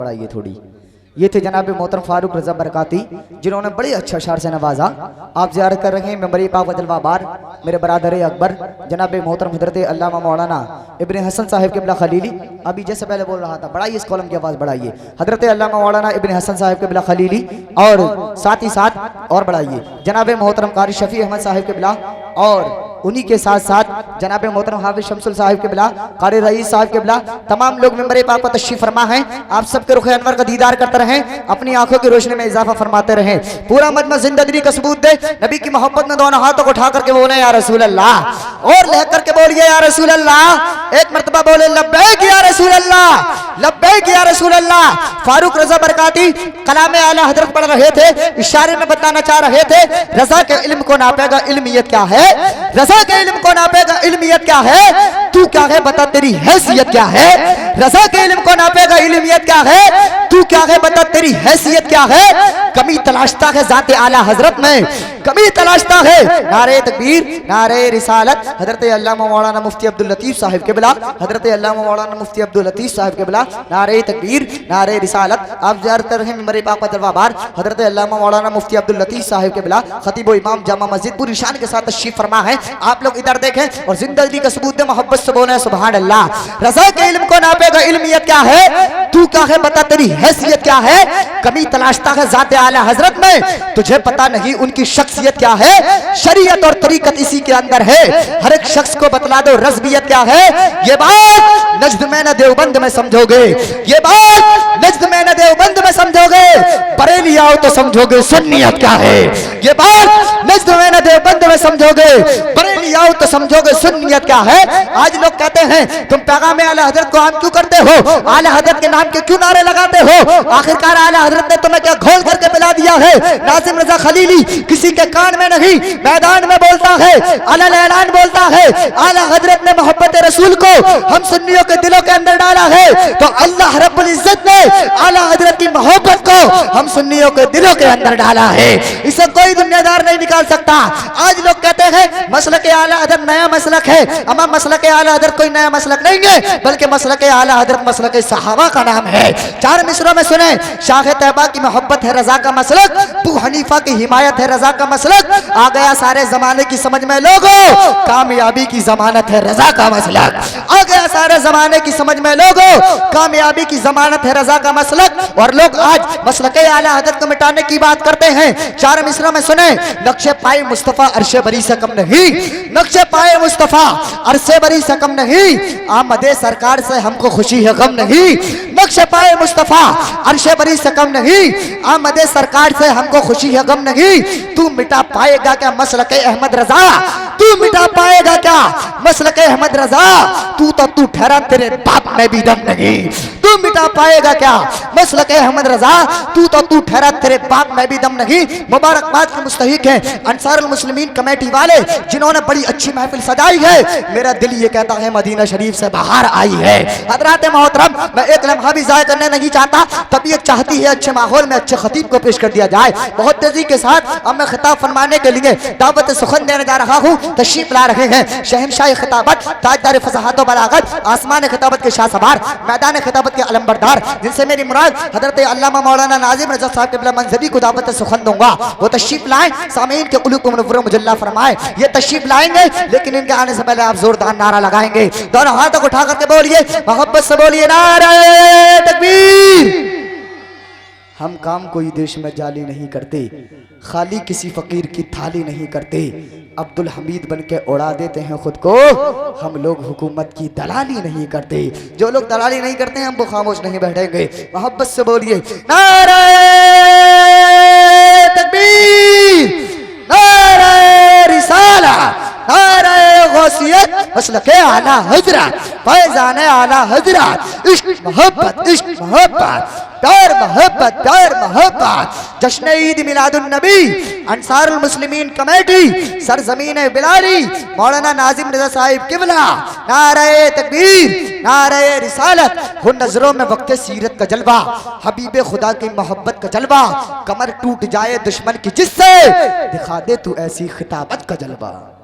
बढ़ाइए थोड़ी। ये थे जनाब मोहतरम फारूक रजा बरकाती, जिन्होंने बड़े अच्छे अशार से नवाजा। आप ज़ियारत कर रहे हैं मेंबर पाक व जलवा बार मेरे बरादर अकबर जनाब मोहतरम हजरत अल्लामा मौलाना इब्न हसन साहिब क़िबला खलीली। अभी जैसे पहले बोल रहा था, बढ़ाइए इस कॉलम की आवाज़ बढ़ाइए। हजरत अल्लामा मौलाना इब्न हसन साहिब क़िबला खलीली और साथ ही साथ और बढ़ाइए जनाब मोहतरम कारी शफी अहमद साहिब क़िबला, और उन्हीं के साथ साथ जनाब मोहतरम हाफिज शमसुल साहिब क़िबला, कारी रईस साहिब क़िबला, तमाम लोग मेंबर पाक पर तशरीफ फरमा हैं। आप सबके रुख अनवर का दीदार करते रहें, अपनी आंखों की रोशनी में इजाफा फरमाते रहें। पूरा मजमा जिंदगी का सबूत दे, नबी की मोहब्बत में दोनों हाथों को उठा करके बोले या रसूल अल्लाह, और लह करके बोलिए या रसूल अल्लाह। एक मरतबा बोले लब्बैक या रसूल अल्लाह, लब्बैक या रसूल अल्लाह। फारूक रजा बरकाती कलाम आला हजरत पढ़ रहे थे, इशारे में बताना चाह रहे थे रजा के इल्म को नापेगा इल्मियत क्या है, रजा के इल्म को नापेगा इल्मियत क्या है, तू क्या है बता तेरी हैसियत क्या है। रजा के इल्म को नापेगा इल्मियत क्या है, तू क्या है बता तेरी हैसियत क्या है। कमी तलाशता है जाते आला हजरत में, कमी तलाशता है। नारे तकबीर, नारे रिसालत। हजरत अल्लामा मौलाना मुफ्ती अब्दुल लतीफ साहिब क़िबला, हजरत अल्लामा मौलाना मुफ्ती अब्दुल लतीफ साहिब क़िबला, नारे तकबीर, नारे रिसालत। आप ज़ियारत रहे मेंबर पाक पर जलवा बार हजरत अल्लामा मौलाना मुफ्ती अब्दुल लतीफ साहिब क़िबला, खतीब व इमाम जामा मस्जिद पूरी शान के साथ तशरीफ फरमा है। आप लोग इधर देखें और जिंदगी का सबूत दे, मोहब्बत से बोले सुभान अल्लाह। रजा के इल्म को नापेगा इल्मियत क्या है, तू क्या है बता तेरी हैसियत क्या है। कमी तलाशता है जाते आला हजरत में, तुझे पता नहीं उनकी शख्सियत क्या है। शरीयत और तरीकत इसी के अंदर है, हर एक शख्स को बतला दो रज़बियत क्या है। ये बात नज्द में न देवबंद में समझोगे, ये बात नज्द में न देवबंद में समझोगे, बरेली आओ तो समझोगे सुन्नियत क्या है। ये बात नज्द में न देवबंद में समझोगे, बरेली आओ तो समझोगे सुन्नियत क्या है। आज लोग कहते हैं तुम पैगाम आला हजरत को आम क्यों करते हो, आला हजरत के नाम के क्यों नारे लगाते हो। आखिरकार आला हजरत ने तुम्हें क्या घोल करके पिला दिया है। नाजिम रजा खलीली किसी के कान में नहीं मैदान में बोलता है, अलल ऐलान बोलता है। आला हजरत ने मोहब्बत रसूल को हम सुन्नियों के दिलों के अंदर डाला है, तो अल्लाह रब्बुल इज्जत ने आला हजरत की मोहब्बत को हम सुन्नियों के दिलों के अंदर डाला है। इसे कोई दुनियादार नहीं निकाल सकता। आज लोग कहते हैं मसलक आला हजरत नया मसलक है, अमा मसलक आला हजरत कोई नया मसलक नहीं है, बल्कि मसलक आला हजरत मसलक सहाबा का नाम है। चार मिसरों में सुने, शाह तैयबा की मोहब्बत है रजा का मसलक, अबू हनीफा की हिमायत है रजा का मसलक, आ गया सारे जमाने की समझ में लोगों कामयाबी की जमानत है रजा का मसलक, आ गया सारे जमाने की समझ में लोगों कामयाबी की जमानत है रजा का मसलक। और लोग आज मसलक आला हजरत को मिटाने की बात करते हैं। चार मिसरों में सुने, नक्शे पाए मुस्तफा अरशे बरी से कम नहीं, नक्शे पाए मुस्तफा अरशे बरी से कम नहीं, आमदे सरकार से हमको खुशी है गम नहीं। नक्शे पाए मुस्तफा अरशे बरी से कम नहीं, आमदे सरकार से हमको खुशी है गम नहीं। तू मिटा पाएगा क्या मसलक अहमद रजा, तू मिटा पाएगा क्या मसलक अहमद रजा, तू ठहरा तेरे बाप में भी दम नहीं। तू मिटा पाएगा क्या मसलक अहमद रजा, तू ठहरा तेरे बाप में भी दम नहीं। मुबारकबाद के मुस्तहिक है अंसारुल मुस्लिमीन कमेटी वाले, जिन्होंने बड़ी अच्छी महफिल सजाई है। मेरा दिल ये कहता है मदीना शरीफ से बाहर आई है। हजरात मोहतरम, मैं एक लम्हा भी ज़ाया करने नहीं चाहता, तबीयत चाहती है अच्छे माहौल में अच्छे खतीब को पेश कर दिया जाए। बहुत तेजी के साथ अब मैं खिताब फरमाने के लिए दावत सुखन देने जा रहा हूँ। तशरीफ ला रहे हैं शहनशाह खिताबत, ताजदार फसाहत व बलागत, आसमान खिताबत के शाह सवार, मैदान खिताबत के अलंबरदार, जिनसे मेरी मुराद हजरत अल्लामा मौलाना नाजिम रजा साहब क़िबला मंज़री को दावत सुखन दूंगा। वो तशरीफ लाएं, सामीन के कुलूब को मुनव्वर मुजल्ला फरमाए। ये तशरीफ लाएंगे, लेकिन इनके आने से पहले आप जोरदार नारा लगाएंगे। दोनों हाथों को उठा करके बोलिए, मोहब्बत से बोलिए नारे तकबीर। हम काम कोई देश में जाली नहीं करते, खाली किसी फकीर की थाली नहीं करते, अब्दुल हमीद बन के उड़ा देते हैं खुद को, हम लोग हुकूमत की दलाली नहीं करते। जो लोग दलाली नहीं करते हैं हम वो खामोश नहीं बैठेंगे। मोहब्बत से बोलिए नारे तकबीर, नारे रिसाला, नारे गौसियत, मसलके आला हजरत, फैज़ाने आला हजरत, इश्क मोहब्बत, इश्क मोहब्बत, प्यार मोहब्बत, प्यार मोहब्बत। जश्न ईद मिलादुन नबी अंसारुल मुस्लिमीन कमेटी, सरजमीन बिलारी, मौलाना नाजिम रजा साहिब क़िबला, नारे तकबीर, नारे रिसालत। हो नजरों में वक्त सीरत का जलवा, हबीबे खुदा की मोहब्बत का जलवा, कमर टूट जाए दुश्मन की जिससे, दिखा दे तू ऐसी खिताबत का जलवा।